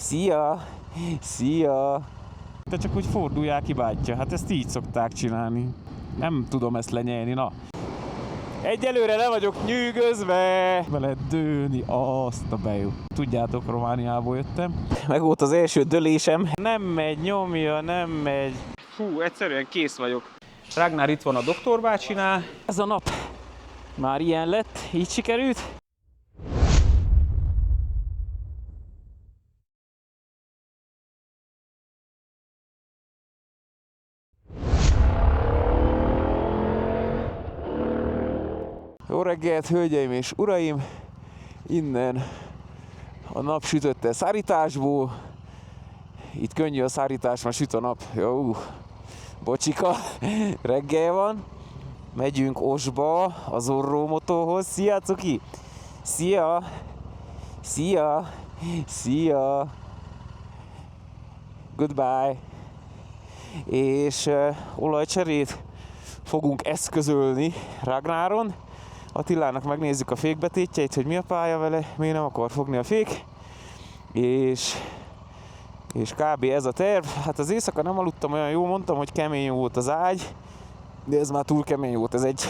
Szia! Szia! De csak úgy fordulják ki, bátyja. Hát ezt így szokták csinálni. Nem tudom ezt lenyelni, na. Egyelőre le vagyok nyűgözve! Be lehet dőni azt a bejó. Tudjátok, Romániából jöttem. Meg volt az első dölésem. Nem megy, nyomja, nem megy. Fú, egyszerűen kész vagyok. Ragnar itt van a doktor bácsinál. Ez a nap már ilyen lett, így sikerült. Jó reggelt, hölgyeim és uraim! Innen a nap sütötte szárításból. Itt könnyű a szárítás, mert süt a nap. Jó, bocsika, reggel van. Megyünk Osba, a Zorro motóhoz. Szia, cuki! Szia! Szia! Szia! Goodbye! És olajcserét fogunk eszközölni Ragnáron. Attilának megnézzük a fékbetétjeit, hogy mi a pálya vele, miért nem akar fogni a fék. És kb. Ez a terv. Hát az éjszaka nem aludtam olyan jó, mondtam, hogy kemény volt az ágy, de ez már túl kemény volt. Ez egy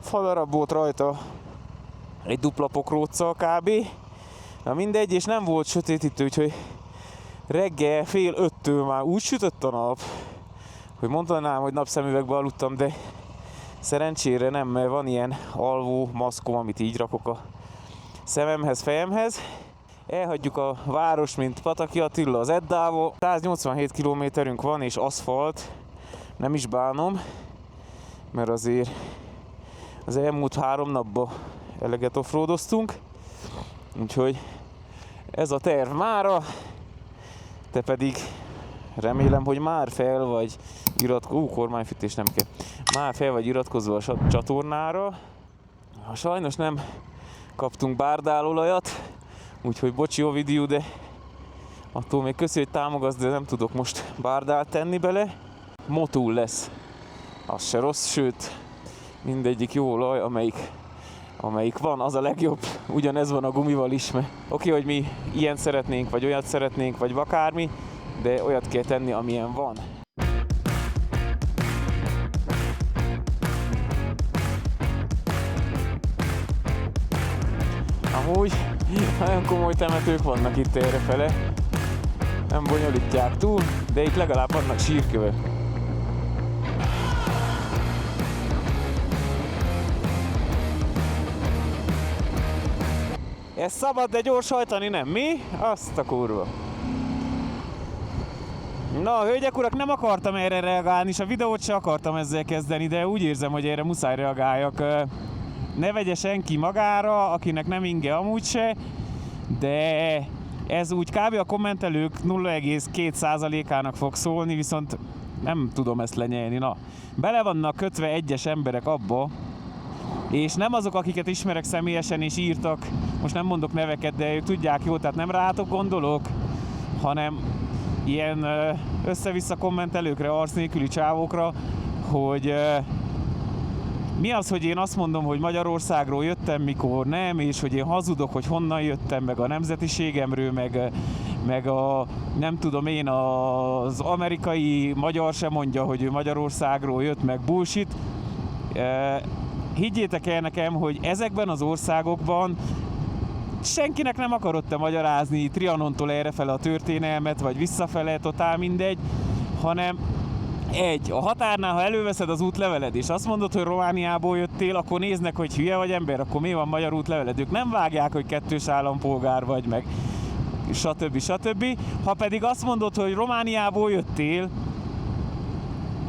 fadarab volt rajta, egy dupla pokróccal kb. Na mindegy, és nem volt sötétítő, úgyhogy reggel 4:30-től már úgy sütött a nap, hogy mondanám, hogy napszemüvegbe aludtam, de szerencsére nem, mert van ilyen alvó maszkom, amit így rakok a szememhez, fejemhez. Elhagyjuk a város, mint Pataki Attila az Eddával. 187 kilométerünk van és aszfalt. Nem is bánom, mert azért az elmúlt 3 napban eleget offroadoztunk. Úgyhogy ez a terv mára. Te pedig remélem, hogy már fel vagy iratkozva. Kormányfűtés nem kell. Már fel vagy iratkozva a csatornára. Sajnos nem kaptunk bárdálolajat, úgyhogy bocsi Ovidiu, de attól még köszi, hogy támogatsz, de nem tudok most bárdált tenni bele. Motul lesz. Az se rossz, sőt mindegyik jó olaj, amelyik van, az a legjobb. Ugyanez van a gumival is, mert oké, hogy mi ilyen szeretnénk, vagy olyat szeretnénk, vagy akármi, de olyat kell tenni, amilyen van. Amúgy nagyon komoly temetők vannak itt errefele. Nem bonyolítják túl, de itt legalább vannak sírkövek. Ez szabad, de gyors hajtani nem, mi? Azt a kurva. Na, hölgyek, urak, nem akartam erre reagálni, és a videót se akartam ezzel kezdeni, de úgy érzem, hogy erre muszáj reagáljak. Ne vegye senki magára, akinek nem inge amúgy se, de ez úgy kb. A kommentelők 0,2%-ának fog szólni, viszont nem tudom ezt lenyelni. Na, bele vannak kötve egyes emberek abba, és nem azok, akiket ismerek személyesen és írtak, most nem mondok neveket, de ők tudják jó, tehát nem rátok gondolok, hanem ilyen össze-vissza kommentelőkre, arc nélküli csávókra, hogy mi az, hogy én azt mondom, hogy Magyarországról jöttem, mikor nem, és hogy én hazudok, hogy honnan jöttem, meg a nemzetiségemről, meg a, nem tudom én, az amerikai magyar sem mondja, hogy ő Magyarországról jött, meg bullshit. Higgyétek el nekem, hogy ezekben az országokban senkinek nem akarott magyarázni Trianontól errefele a történelmet, vagy visszafele, totál mindegy, hanem a határnál, ha előveszed az útleveled, és azt mondod, hogy Romániából jöttél, akkor néznek, hogy hülye vagy ember, akkor mi van magyar útleveled? Ők nem vágják, hogy kettős állampolgár vagy, meg stb. Ha pedig azt mondod, hogy Romániából jöttél,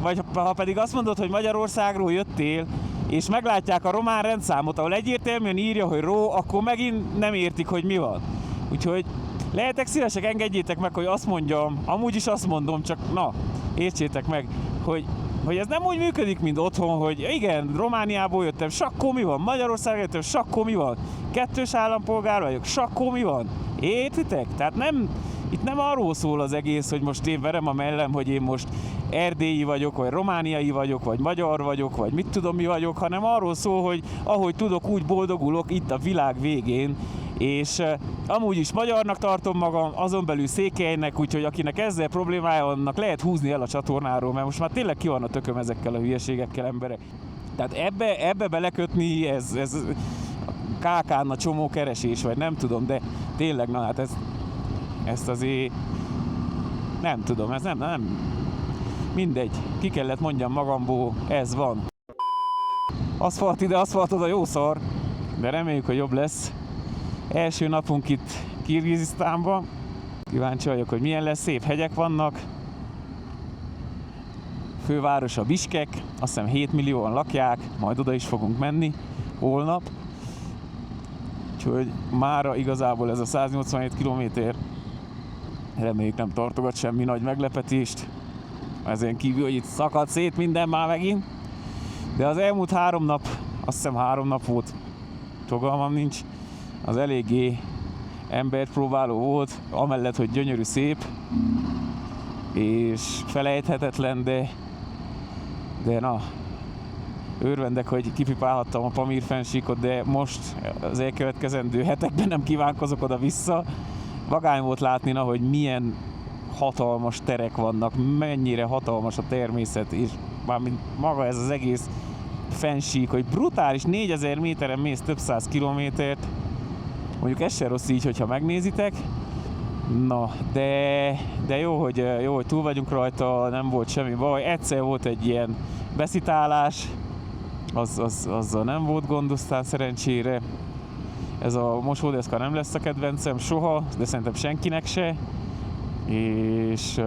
vagy ha pedig azt mondod, hogy Magyarországról jöttél, és meglátják a román rendszámot, ahol egyértelműen írja, hogy ró, akkor megint nem értik, hogy mi van. Úgyhogy lehetek szívesek, engedjétek meg, hogy azt mondjam, amúgy is azt mondom, csak na, értsétek meg, hogy ez nem úgy működik, mint otthon, hogy igen, Romániából jöttem, sakkó mi van, Magyarországon jöttem, sakkó mi van, kettős állampolgár vagyok, sakkó mi van, értitek? Tehát itt nem arról szól az egész, hogy most én verem a mellem, hogy én most erdélyi vagyok, vagy romániai vagyok, vagy magyar vagyok, vagy mit tudom mi vagyok, hanem arról szól, hogy ahogy tudok, úgy boldogulok itt a világ végén, És amúgy is magyarnak tartom magam, azon belül székelynek, úgyhogy akinek ezzel problémája, annak lehet húzni el a csatornáról, mert most már tényleg ki van a tököm ezekkel a hülyeségekkel, emberek. Tehát ebbe belekötni, ez kákán a csomó keresés, vagy nem tudom, de tényleg, na hát ezt azért nem tudom, ez nem mindegy, ki kellett mondjam magamból, ez van. Aszfalt ide, aszfalt oda, jó szar, de reméljük, hogy jobb lesz. Első napunk itt Kirgizisztánban, kíváncsi vagyok, hogy milyen lesz, szép hegyek vannak. Főváros a Biskek, azt hiszem 7 millióan lakják, majd oda is fogunk menni holnap. Úgyhogy mára igazából ez a 187 km, reméljük nem tartogat semmi nagy meglepetést. Ezen kívül, hogy itt szakad szét minden már megint. De az elmúlt 3 nap, azt hiszem 3 nap volt, fogalmam nincs, az eléggé emberpróbáló volt, amellett, hogy gyönyörű, szép, és felejthetetlen, de na, örvendek, hogy kipipálhattam a Pamír fennsíkot, de most az elkövetkezendő hetekben nem kívánkozok oda-vissza. Vagány volt látni, na, hogy milyen hatalmas terek vannak, mennyire hatalmas a természet, és mármint maga ez az egész fennsík, hogy brutális, 4000 méteren mész több száz kilométert. Mondjuk ez se rossz így, hogyha megnézitek. Na, de jó, hogy túl vagyunk rajta, nem volt semmi baj. Egyszer volt egy ilyen beszitálás, azzal nem volt gond, aztán szerencsére. Ez a mosódeszka nem lesz a kedvencem soha, de szerintem senkinek se. És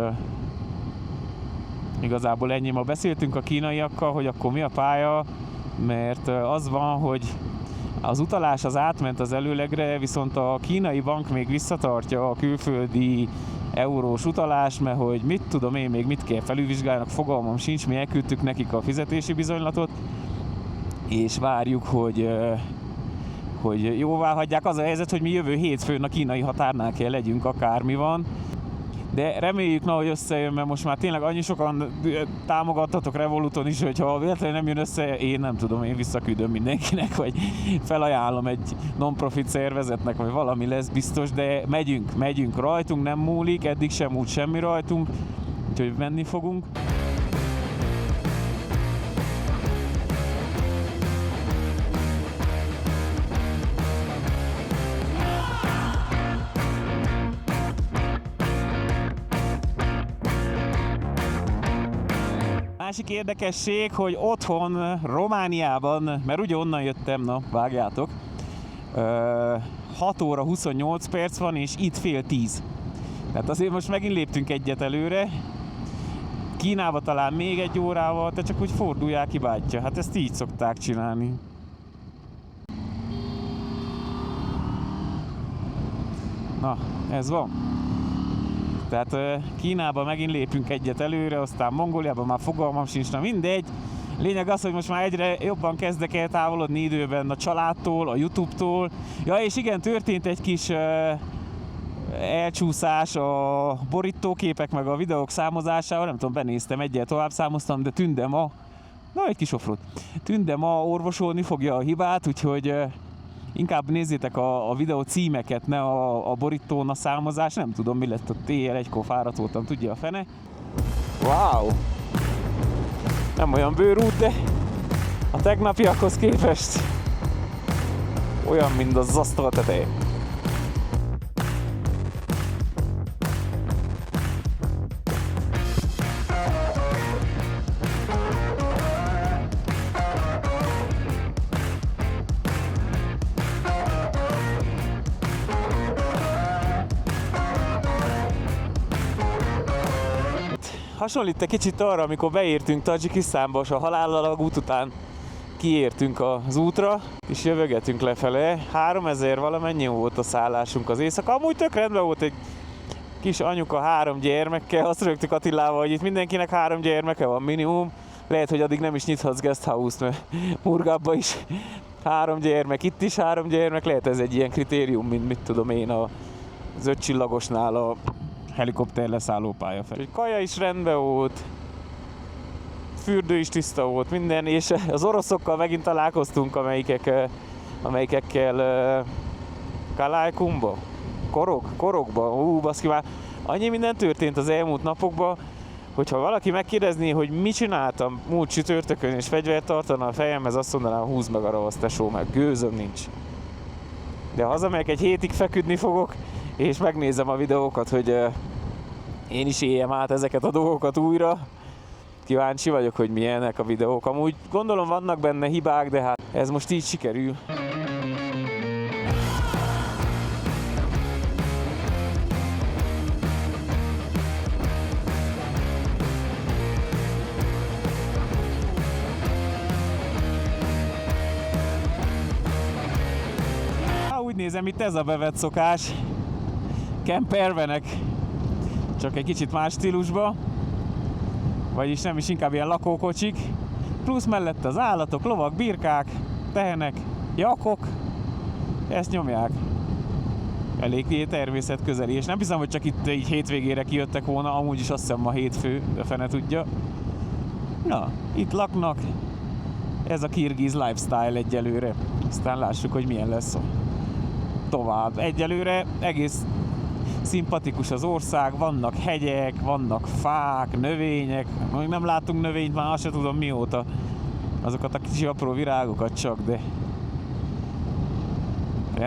igazából ennyi. Ma beszéltünk a kínaiakkal, hogy akkor mi a pálya, mert az van, hogy az utalás az átment az előlegre, viszont a kínai bank még visszatartja a külföldi eurós utalást, mert hogy mit tudom én még mit kell felülvizsgálnak, fogalmam sincs, mi elküldtük nekik a fizetési bizonylatot, és várjuk, hogy jóvá hagyják. Az a helyzet, hogy mi jövő hétfőn a kínai határnál kell legyünk, akármi van. De reméljük, hogy összejön, mert most már tényleg annyi sokan támogattatok Revoluton is, hogyha véletlenül nem jön össze, én nem tudom, én visszaküldöm mindenkinek, vagy felajánlom egy non-profit szervezetnek, vagy valami lesz biztos, de megyünk, rajtunk nem múlik, eddig sem múlt semmi rajtunk, úgyhogy menni fogunk. Másik érdekesség, hogy otthon, Romániában, mert ugye onnan jöttem, na, vágjátok, 6 óra 28 perc van, és itt fél 10. Tehát azért most megint léptünk egyet előre. Kínába talán még 1 órával, te csak úgy fordulják ki, bátyja. Hát ezt így szokták csinálni. Na, ez van. Tehát Kínába megint lépünk egyet előre, aztán Mongóliában már fogalmam sincs, na mindegy. Lényeg az, hogy most már egyre jobban kezdek el távolodni időben a családtól, a YouTube-tól. Ja, és igen, történt egy kis elcsúszás a borítóképek meg a videók számozásával, nem tudom, benéztem, egyet tovább számoztam, de Tünde ma, na egy kis offroad, Tünde ma orvosolni fogja a hibát, úgyhogy inkább nézzétek a videó címeket, ne a borítón a számozás, nem tudom mi lett ott éjjel, egykor fáradt voltam, tudja a fene. Wow! Nem olyan bőrút, de a tegnapiakhoz képest olyan, mint az asztal teteje. Hasonlít egy kicsit arra, amikor beértünk Tadzsikisztánba, és a halállag út után kiértünk az útra, és jövögetünk lefele. 3000 valamennyi volt a szállásunk az éjszaka. Amúgy tök rendben volt, egy kis anyuka 3 gyermekkel. Azt rögtük Attilával, hogy itt mindenkinek 3 gyermeke van minimum. Lehet, hogy addig nem is nyithatsz guesthouse-t, mert Murgábban is 3 gyermek, itt is 3 gyermek. Lehet ez egy ilyen kritérium, mint mit tudom én az 5 csillagosnál a helikopter leszállópálya felé. Kaja is rendben volt, fürdő is tiszta volt, minden, és az oroszokkal megint találkoztunk, amelyikekkel Kalájkumba, Korokba, baszki már, annyi minden történt az elmúlt napokban, hogyha valaki megkérdezné, hogy mit csináltam múlt csütörtökön és fegyvert tartana a fejemhez, azt mondanám, húzd meg a ravasz, tesó, meg gőzöm nincs. De hazamegyek, egy hétig feküdni fogok, és megnézem a videókat, hogy én is éljem át ezeket a dolgokat újra. Kíváncsi vagyok, hogy milyenek a videók. Amúgy gondolom vannak benne hibák, de hát ez most így sikerül. Úgy nézem, itt ez a bevett szokás. Campervenek, csak egy kicsit más stílusba. Vagyis nem is, inkább ilyen lakókocsik. Plusz mellett az állatok, lovak, birkák, tehenek, jakok. Ezt nyomják. Elég természetközeli, és nem hiszem, hogy csak itt így hétvégére kijöttek volna, amúgy is azt hiszem ma hétfő, a fene tudja. Na, itt laknak. Ez a kirgiz lifestyle egyelőre. Aztán lássuk, hogy milyen lesz tovább. Egyelőre egész szimpatikus az ország, vannak hegyek, vannak fák, növények, még nem látunk növényt, már azt sem tudom mióta, azokat a kicsi apró virágokat csak, de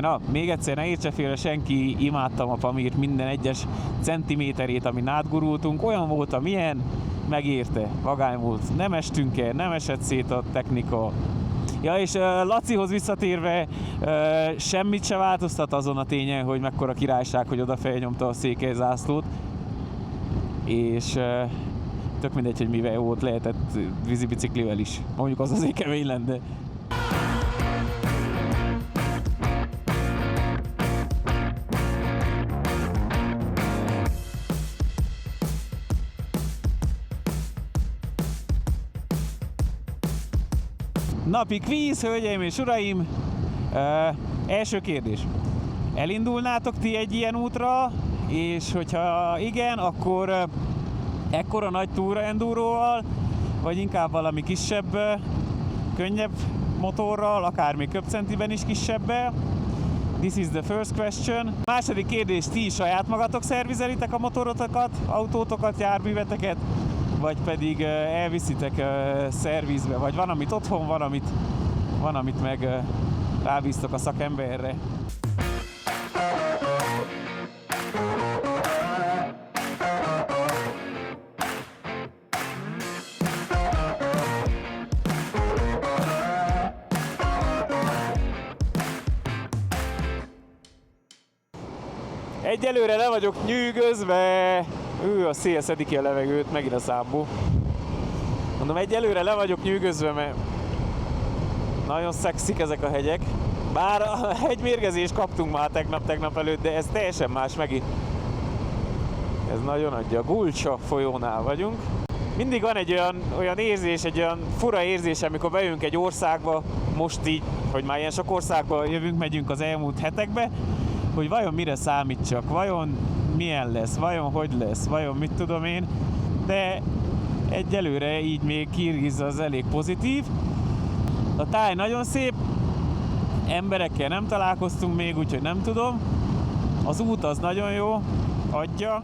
na, még egyszer ne értse félre senki, imádtam a Pamirt, minden egyes centiméterét, amin átgurultunk, olyan volt, amilyen, megérte, vagány volt, nem estünk el, nem esett szét a technika. Ja, és Lacihoz visszatérve, semmit se változtat azon a tényen, hogy mekkora királyság, hogy oda felnyomta a székelyzászlót. És tök mindegy, hogy mivel volt, lehetett vízibiciklivel is. Mondjuk az azért kemény lenne. Napi kvíz, hölgyeim és uraim! Első kérdés. Elindulnátok ti egy ilyen útra, és hogyha igen, akkor ekkora nagy túra enduróval, vagy inkább valami kisebb, könnyebb motorral, akár még köbcentiben is kisebbel? This is the first question. Második kérdés, ti saját magatok szervizelitek a motorotokat, autótokat, járműveteket? Vagy pedig elviszitek szervizbe, vagy van, amit otthon, van, amit meg rábíztok a szakemberre. Egyelőre le vagyok nyűgözve. A szél szedi ki a levegőt, megint a számból. Mondom, egyelőre le vagyok nyűgözve, mert nagyon szexik ezek a hegyek. Bár a hegymérgezést kaptunk már tegnap előtt, de ez teljesen más megint. Ez nagyon adja. Gulcsa folyónál vagyunk. Mindig van egy olyan érzés, egy olyan fura érzés, amikor bejövünk egy országba, most így, hogy már ilyen sok országba megyünk az elmúlt hetekbe, hogy vajon mire számítsak, vajon milyen lesz, vajon hogy lesz, vajon mit tudom én, de egyelőre így még Kirgiz az elég pozitív. A táj nagyon szép, emberekkel nem találkoztunk még, úgyhogy nem tudom. Az út az nagyon jó, adja.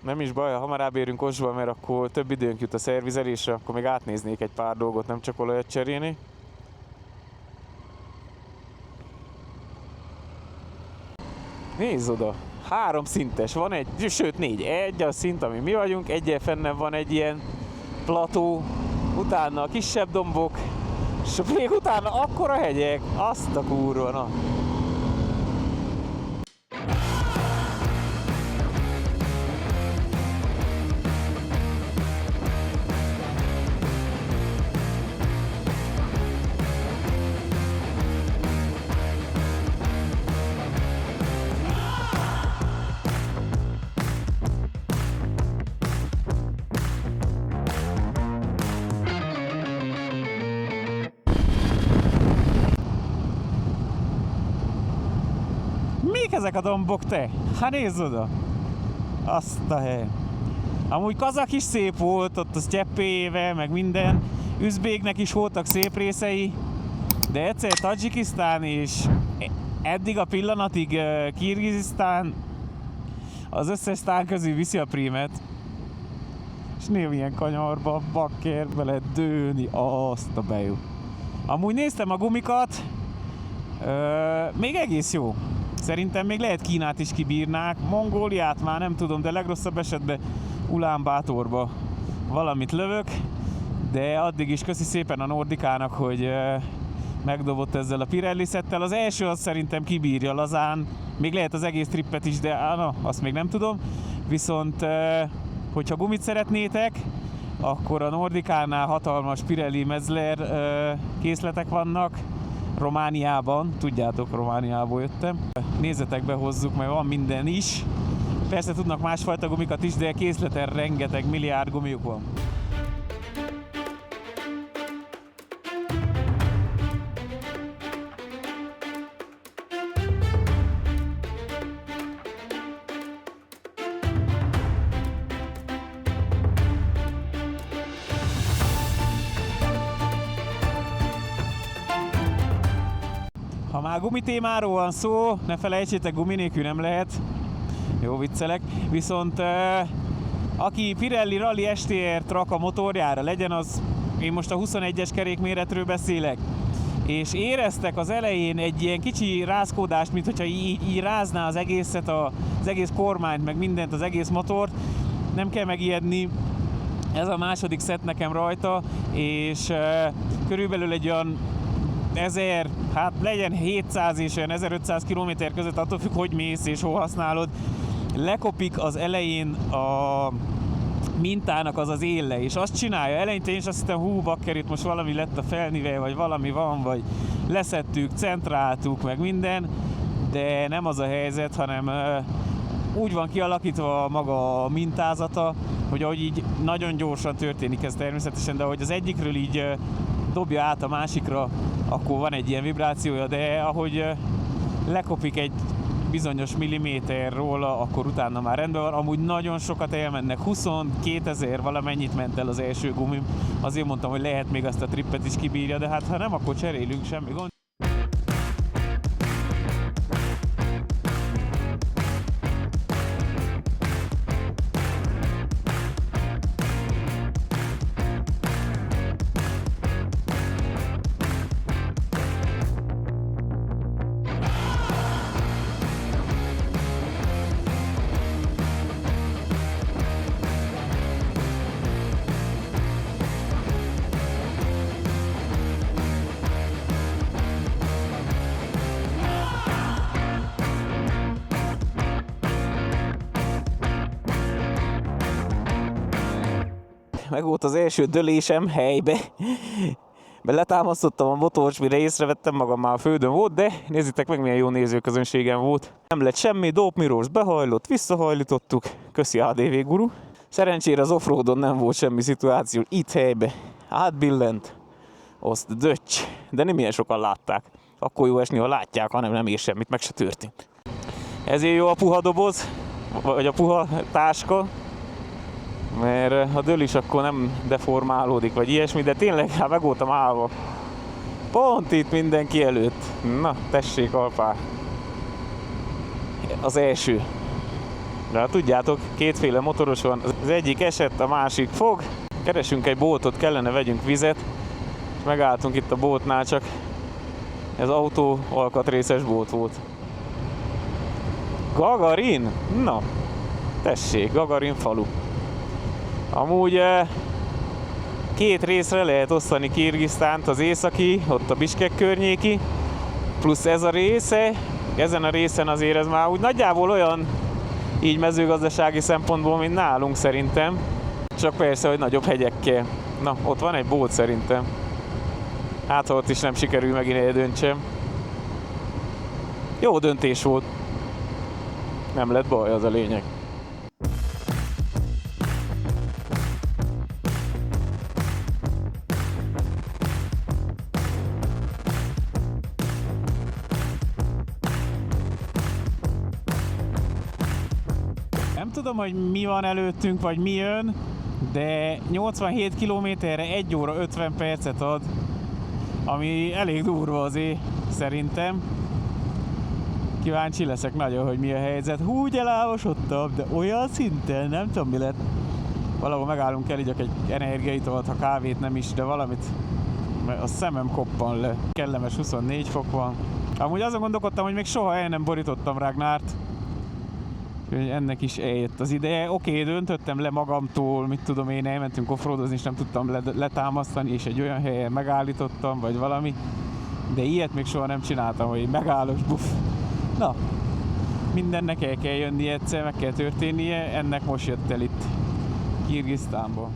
Nem is baj, ha hamarabb érünk Osba, mert akkor több időnk jut a szervizelésre, akkor még átnéznék egy pár dolgot, nem csak olajat cserélni. Nézz oda! 3 szintes, van egy, sőt 4, egy a szint, ami mi vagyunk, egyel fennem van egy ilyen plató, utána a kisebb dombok, és még utána akkora hegyek, azt a kurva, na. Mik ezek a dombok, te? Hát nézz oda! Azt a hely. Amúgy Kazak is szép volt, ott a sztyeppéjével, meg minden. Üzbégnek is voltak szép részei. De egyszer Tadzsikisztán és eddig a pillanatig Kirgizisztán az összes sztán közül viszi a prímet. És néha ilyen kanyarba, bakker, be lehet dőni, azt a bejó. Amúgy néztem a gumikat, még egész jó. Szerintem még lehet Kínát is kibírnák, Mongóliát már nem tudom, de legrosszabb esetben Ulánbátorba valamit lövök. De addig is köszi szépen a Nordikának, hogy megdobott ezzel a Pirelli szettel. Az első az szerintem kibírja lazán, még lehet az egész trippet is, de azt még nem tudom. Viszont hogyha gumit szeretnétek, akkor a Nordikánál hatalmas Pirelli Mezler készletek vannak Romániában, tudjátok, Romániából jöttem. Nézzetek be, hozzuk, mert van minden is. Persze tudnak másfajta gumikat is, de készleten rengeteg milliárd gumiuk van. Ha már gumitémáról van szó, ne felejtsétek, gumi nélkül nem lehet. Jó, viccelek. Viszont aki Pirelli Rally STR-t rak a motorjára, legyen az, én most a 21-es kerékméretről beszélek, és éreztek az elején egy ilyen kicsi rázkódást, mint hogyha így rázná az egészet, az egész kormányt, meg mindent, az egész motort, nem kell megijedni. Ez a második szett nekem rajta, és körülbelül egy olyan 1000, hát legyen 700 és olyan 1500 km között, attól függ, hogy mész és hol használod, lekopik az elején a mintának az élle, és azt csinálja. Eleinte én is azt hittem, hú, bakker, itt most valami lett a felnivel, vagy valami van, vagy leszettük, centráltuk, meg minden, de nem az a helyzet, hanem úgy van kialakítva maga a mintázata, hogy ahogy így nagyon gyorsan történik ez természetesen, de ahogy az egyikről így dobja át a másikra, akkor van egy ilyen vibrációja, de ahogy lekopik egy bizonyos milliméter róla, akkor utána már rendben van. Amúgy nagyon sokat elmennek, 22 000 valamennyit ment el az első gumim. Azért mondtam, hogy lehet még azt a trippet is kibírja, de hát ha nem, akkor cserélünk, semmi gond. Meg volt az első dölésem helybe. Letámasztottam a motort, mire észrevettem magam, már a földön volt, de nézzétek meg, milyen jó nézőközönségem volt. Nem lett semmi, Dope Mirrors behajlott, visszahajlítottuk, köszi ADV guru. Szerencsére az offroadon nem volt semmi szituáció, itt helybe átbillent, azt döcs, de nem ilyen sokan látták. Akkor jó esni, ha látják, hanem nem ér semmit, meg se történt. Ezért jó a puha doboz, vagy a puha táska, mert ha dől is, akkor nem deformálódik, vagy ilyesmi, de tényleg hát meg voltam állva. Pont itt mindenki előtt. Na, tessék, alpá. Az első. De hát tudjátok, kétféle motoros van. Az egyik esett, a másik fog. Keresünk egy boltot, kellene vegyünk vizet. És megálltunk itt a boltnál, csak ez autó alkatrészes bolt volt. Gagarin? Na, tessék, Gagarin falu. Amúgy két részre lehet osztani Kirgisztánt, az északi, ott a Biskek környéki, plusz ez a része, ezen a részen azért ez már úgy nagyjából olyan így mezőgazdasági szempontból, mint nálunk szerintem, csak persze, hogy nagyobb hegyekkel. Na, ott van egy bolt szerintem. Hát, ha ott is nem sikerül megint eldöntsem. Jó döntés volt. Nem lett baj, az a lényeg. Nem tudom, hogy mi van előttünk, vagy mi jön, de 87 km-re 1 óra 50 percet ad, ami elég durva azért, szerintem. Kíváncsi leszek nagyon, hogy mi a helyzet. Hú, úgy elámosodtam, de olyan szinten, nem tudom mi lett. Valahol megállunk el, így egy energiaitalt, ha kávét nem is, de valamit, mert a szemem koppan le. Kellemes 24 fok van. Amúgy azon gondolkodtam, hogy még soha el nem borítottam Ragnárt. Úgyhogy ennek is eljött az ideje. Oké, döntöttem le magamtól, mit tudom én, elmentünk offroadozni, és nem tudtam letámasztani, és egy olyan helyen megállítottam, vagy valami. De ilyet még soha nem csináltam, hogy megállós buff. Na, mindennek el kell jönni egyszer, meg kell történnie, ennek most jött el itt Kirgisztánból.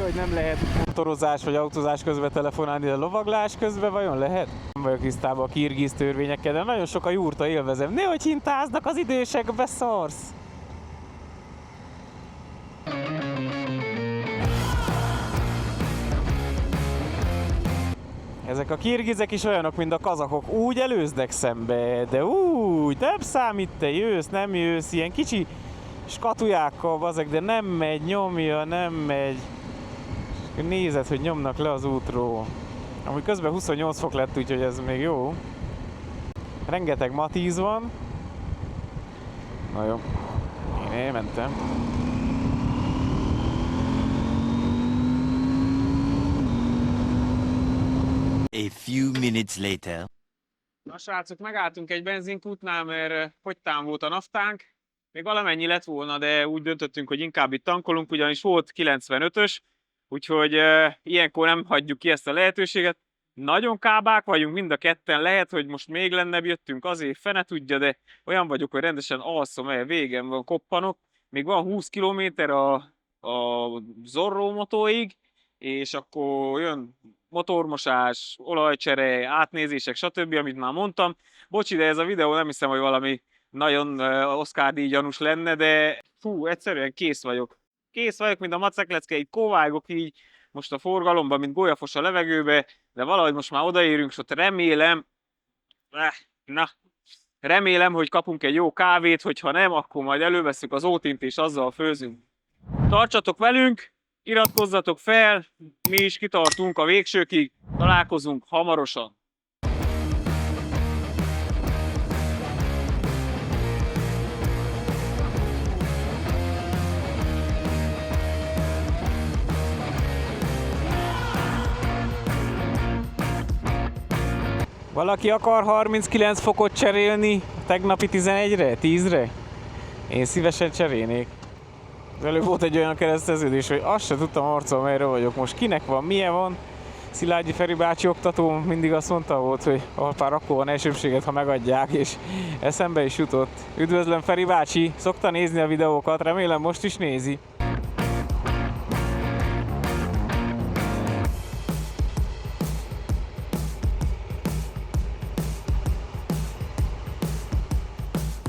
Hogy nem lehet motorozás vagy autózás közben telefonálni, de lovaglás közben vajon lehet? Nem vagyok tisztában a kirgiz törvényekkel, de nagyon sok a jurta, élvezem. Nehogy hintáznak az idősek, beszarsz! Ezek a kirgizek is olyanok, mint a kazakok, úgy előznek szembe, de úgy, nem számít, te jössz, nem jössz, ilyen kicsi skatujákkal bazeg, de nem megy, nyomja, nem megy. Nézed, hogy nyomnak le az útról. Amúgy közben 28 fok lett, úgyhogy ez még jó. Rengeteg Matiz van. Na jó, én elmentem. A few minutes later. Na srácok, megálltunk egy benzinkútnál, mert fogytán volt a naftánk. Még valamennyi lett volna, de úgy döntöttünk, hogy inkább itt tankolunk, ugyanis volt 95-ös. Úgyhogy ilyenkor nem hagyjuk ki ezt a lehetőséget. Nagyon kábák vagyunk mind a ketten, lehet, hogy most még lennebb jöttünk, azért fene tudja, de olyan vagyok, hogy rendesen alszom el, végem van, koppanok. Még van 20 km a Zorro motóig, és akkor jön motormosás, olajcsere, átnézések, stb., amit már mondtam. Bocsi, de ez a videó nem hiszem, hogy valami nagyon Oscar-díj gyanús lenne, de fú, egyszerűen kész vagyok. Kész vagyok, mint a maceklecke, így kovágok így most a forgalomban, mint golyafos a levegőbe, de valahogy most már odaérünk, és ott remélem, hogy kapunk egy jó kávét, hogyha nem, akkor majd elővesszük az ótint, és azzal főzünk. Tartsatok velünk, iratkozzatok fel, mi is kitartunk a végsőkig, találkozunk hamarosan. Valaki akar 39 fokot cserélni tegnapi 11-re, 10-re? Én szívesen cserélnék. Az előbb volt egy olyan kereszteződés, hogy azt se tudtam arcol, merre vagyok most. Kinek van, milyen van? Szilágyi Feri bácsi oktató mindig azt mondta volt, hogy alpár akkor van elsőbséget, ha megadják, és eszembe is jutott. Üdvözlöm Feri bácsi, szokta nézni a videókat, remélem most is nézi.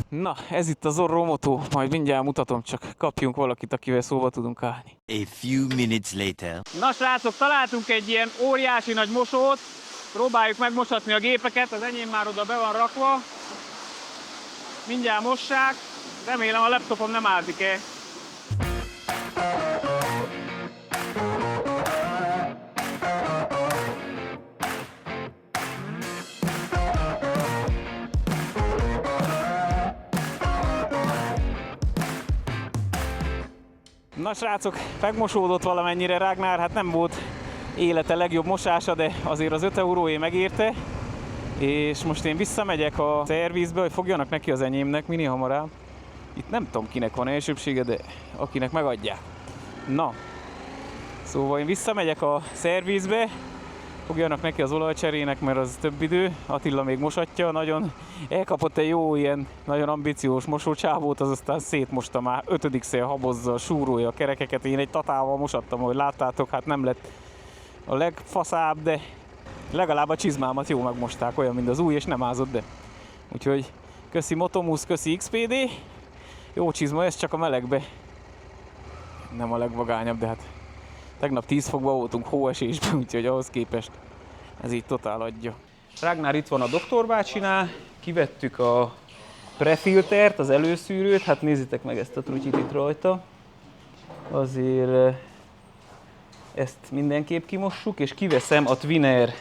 Na, ez itt a Zorro Moto, majd mindjárt mutatom, csak kapjunk valakit, akivel szóba tudunk állni. A few minutes later. Na srácok, találtunk egy ilyen óriási nagy mosót, próbáljuk megmosatni a gépeket, az enyém már oda be van rakva. Mindjárt mossák, remélem a laptopom nem ázik-e. Na srácok, megmosódott valamennyire Ragnar, hát nem volt élete legjobb mosása, de azért az 5 euróé megérte. És most én visszamegyek a szervizbe, hogy fogjanak neki az enyémnek minél hamarabb. Itt nem tudom kinek van elsőbsége, de akinek megadják. Na, szóval én visszamegyek a szervizbe, fogjanak neki az olajcserének, mert az több idő. Attila még mosatja, nagyon elkapott egy jó ilyen nagyon ambíciós mosócsávót, az aztán szétmosta már 5-szer habozza, súrolja a kerekeket. Én egy tatával mosattam, ahogy láttátok, hát nem lett a legfaszább, de legalább a csizmámat jó megmosták, olyan, mint az új, és nem ázott, de. Úgyhogy köszi Motomus, köszi XPD. Jó csizma, ez csak a melegbe. Nem a legvagányabb, de hát tegnap 10 fokban voltunk hóesésben, úgyhogy ahhoz képest ez így totál adja. Ragnar itt van a doktor bácsinál, kivettük a prefiltert, az előszűrőt, hát nézzétek meg ezt a trutyit itt rajta. Azért ezt mindenképp kimossuk, és kiveszem a Twinair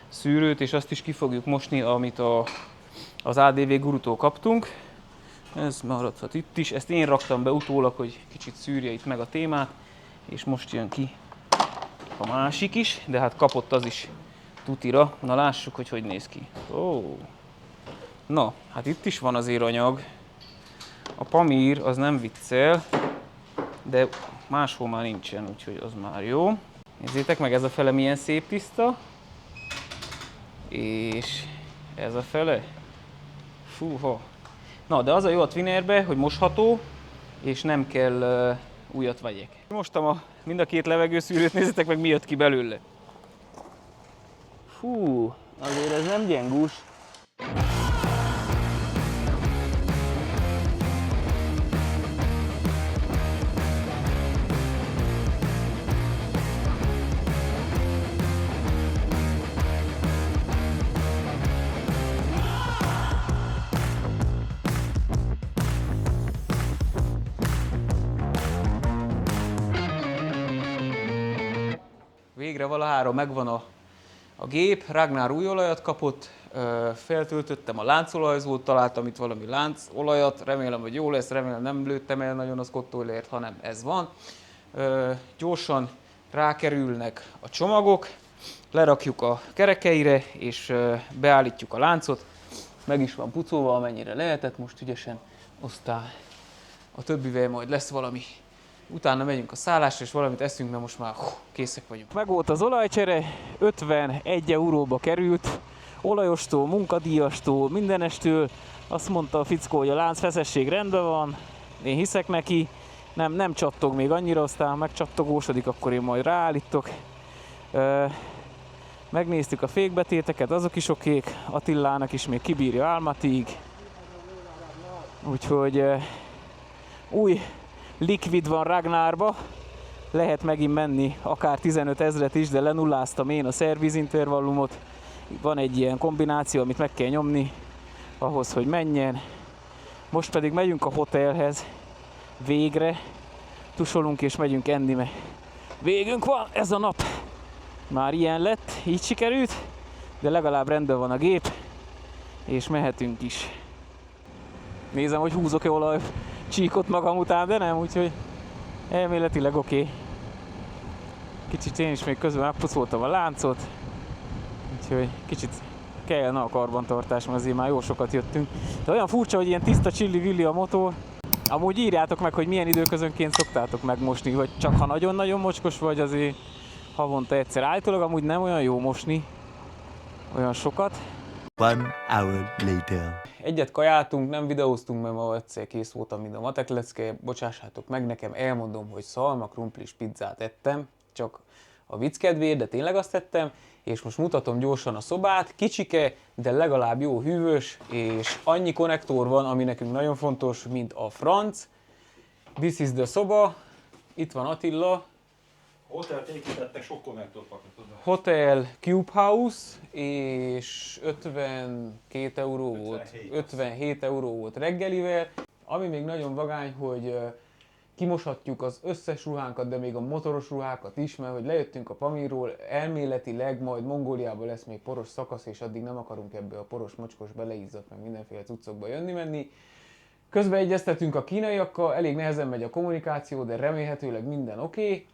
szűrőt, és azt is ki fogjuk mosni, amit az ADV gurutól kaptunk. Ez maradhat itt is, ezt én raktam be utólag, hogy kicsit szűrje itt meg a témát, és most jön ki a másik is, de hát kapott az is tutira. Na lássuk, hogy néz ki. Ó. Na, hát itt is van azért anyag. A Pamír az nem viccel, de máshol már nincsen, úgyhogy az már jó. Nézzétek meg, ez a fele milyen szép tiszta. És ez a fele. Fúha. Na, de az a jó a Twinairbe, hogy mosható, és nem kell újat vegyek. Mostam mind a két levegőszűrőt, nézzétek meg, mi jött ki belőle. Fú, azért ez nem gyengús. Végre valahára megvan a gép, Ragnar új olajat kapott, feltöltöttem a láncolajzót, találtam itt valami láncolajat, remélem, hogy jó lesz, remélem nem lőttem el nagyon a Scott Oilert, hanem ez van. Gyorsan rákerülnek a csomagok, lerakjuk a kerekeire, és beállítjuk a láncot, meg is van pucolva, amennyire lehetett most ügyesen, aztán a többivel majd lesz valami. Utána megyünk a szállásra, és valamit eszünk, mert most már készek vagyunk. Meg volt az olajcsere, 51 euróba került, olajostól, munkadíjastól, mindenestől. Azt mondta a fickó, hogy a láncfeszesség rendben van, én hiszek neki, nem csattog még annyira, aztán megcsattogósodik, akkor én majd ráállítok. Megnéztük a fékbetéteket, azok is okék, Attilának is még kibírja Almatig. Úgyhogy új likvid van Ragnarba, lehet megint menni akár 15 000 is, de lenulláztam én a szervizintervallumot. Van egy ilyen kombináció, amit meg kell nyomni ahhoz, hogy menjen. Most pedig megyünk a hotelhez, végre tusolunk és megyünk enni, mert végünk van ez a nap. Már ilyen lett, így sikerült, de legalább rendben van a gép, és mehetünk is. Nézem, hogy húzok-e olajcsíkot magam után, de nem, úgyhogy elméletileg oké. Kicsit én is még közben megpucoltam a láncot, úgyhogy kicsit kellene a karbantartás, mert azért már jó sokat jöttünk. De olyan furcsa, hogy ilyen tiszta csilli-villi a motor. Amúgy írjátok meg, hogy milyen időközönként szoktátok megmosni, vagy csak ha nagyon-nagyon mocskos vagy, azért havonta egyszer. Állítólag amúgy nem olyan jó mosni, olyan sokat. 1 hour later. Egyet kajáltunk, nem videóztunk, mert ma egyszer kész voltam, mint a matek lecke. Bocsássátok meg nekem, elmondom, hogy szalma krumplis pizzát ettem, csak a vicc kedvéért, de tényleg azt tettem, és most mutatom gyorsan a szobát, kicsike, de legalább jó hűvös, és annyi konnektor van, ami nekünk nagyon fontos, mint a franc. This is the szoba, itt van Attila. Hotelt építettek, sok konnektort pakotod. Hotel Cube House, és 52 euró volt, 57 euró volt reggelivel. Ami még nagyon vagány, hogy kimoshatjuk az összes ruhánkat, de még a motoros ruhákat is, mert hogy lejöttünk a Pamirról, elméletileg majd Mongóliában lesz még poros szakasz, és addig nem akarunk ebbe a poros mocskos beleizzadt, meg mindenféle cuccokba jönni-menni. Közben egyeztetünk a kínaiakkal, elég nehezen megy a kommunikáció, de remélhetőleg minden oké.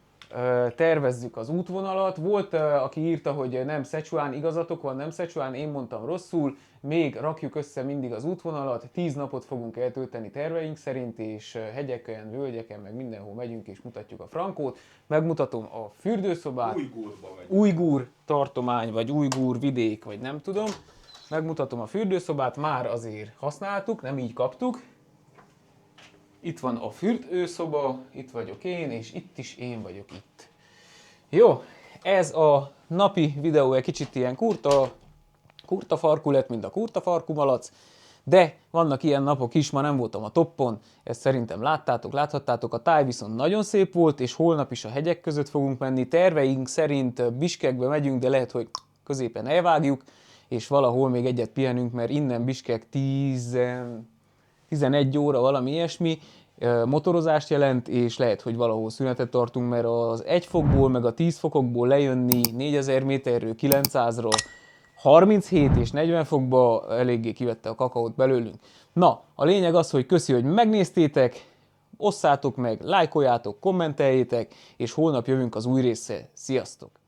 Tervezzük az útvonalat. Volt, aki írta, hogy nem Szecsuán, igazatok van, nem Szecsuán, én mondtam rosszul. Még rakjuk össze mindig az útvonalat, 10 napot fogunk eltölteni terveink szerint, és hegyeken, völgyeken, meg mindenhol megyünk és mutatjuk a frankót. Megmutatom a fürdőszobát. Ujgur tartomány, vagy ujgur vidék, vagy nem tudom. Megmutatom a fürdőszobát, már azért használtuk, nem így kaptuk. Itt van a fürdőszoba, itt vagyok én, és itt is én vagyok itt. Jó, ez a napi videó egy kicsit ilyen kurta farkú lett, mint a kurta farkú malac, de vannak ilyen napok is, ma nem voltam a toppon, ezt szerintem láthattátok, a táj viszont nagyon szép volt, és holnap is a hegyek között fogunk menni. Terveink szerint Biskekbe megyünk, de lehet, hogy középen elvágjuk, és valahol még egyet pihenünk, mert innen Biskek 11 óra, valami ilyesmi, motorozást jelent, és lehet, hogy valahol szünetet tartunk, mert az 1 fokból, meg a 10 fokokból lejönni 4000 méterről 900-ra 37 és 40 fokba eléggé kivette a kakaót belőlünk. Na, a lényeg az, hogy köszi, hogy megnéztétek, osszátok meg, lájkoljátok, kommenteljétek, és holnap jövünk az új résszel. Sziasztok!